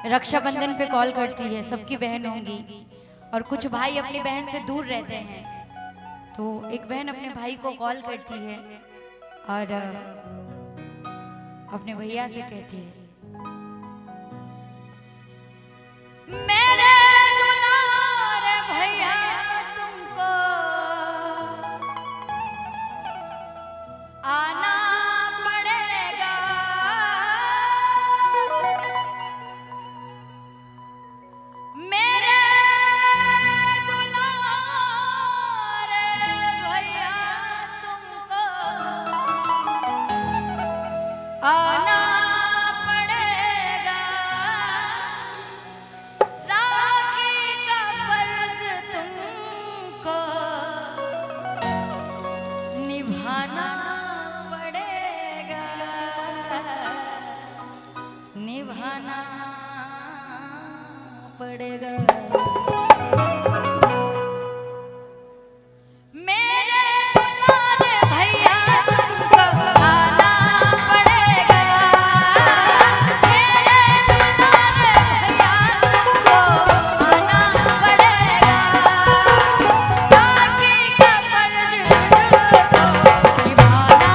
रक्षाबंधन पे कॉल करती है, सबकी बहन होंगी, और कुछ भाई अपनी बहन से दूर रहते हैं, तो एक बहन अपने भाई को कॉल करती है और अपने भैया से कहती है, मेरे दुलारे भैया तुमको आना पड़ेगा, मेरे दुलारे भैया तुमको आना पड़ेगा, राखी का फर्ज तुमको निभाना पड़ेगा, निभाना पड़ेगा। मेरे दुलारे भैया तुमको आना पड़ेगा, मेरे दुलारे भैया तुमको आना पड़ेगा, राखी का फर्ज तुझको निभाना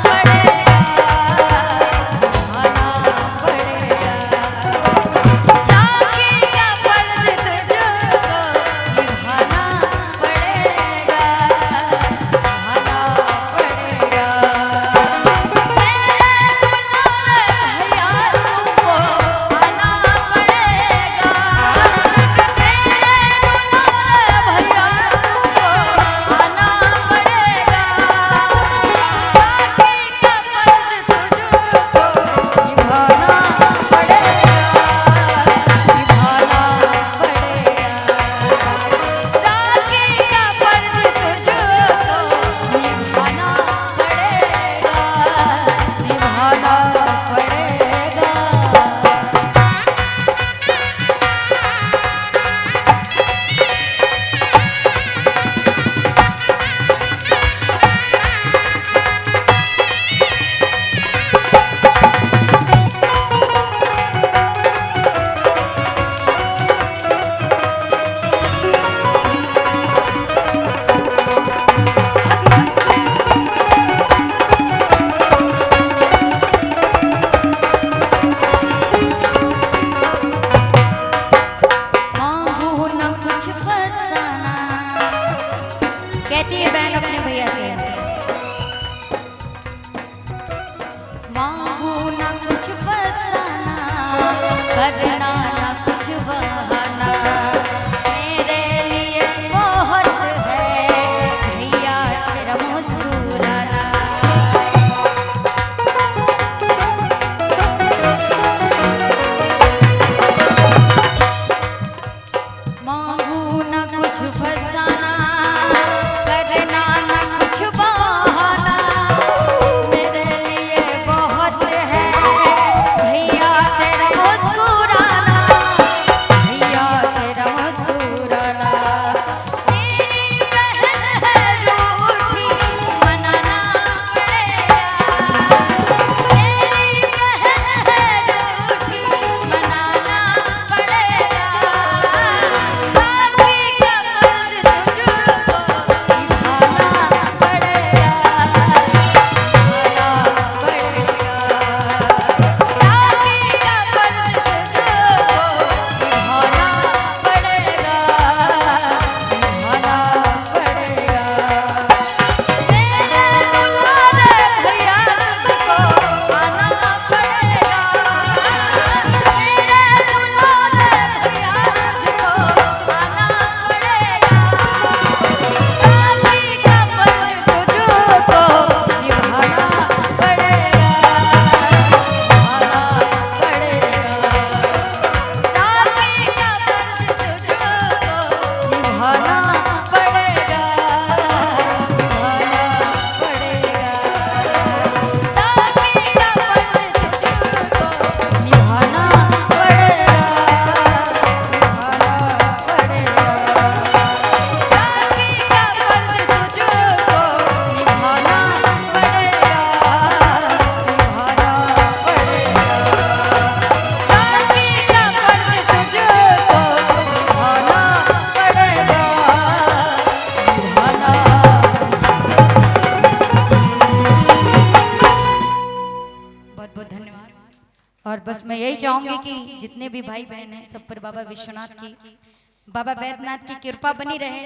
पड़ेगा, निभाना पड़ेगा, राखी का फर्ज तुझको और बस मैं यही चाहूंगी कि जितने भी भाई बहन हैं सब पर बाबा विश्वनाथ की, बाबा बैद्यनाथ की कृपा बनी रहे।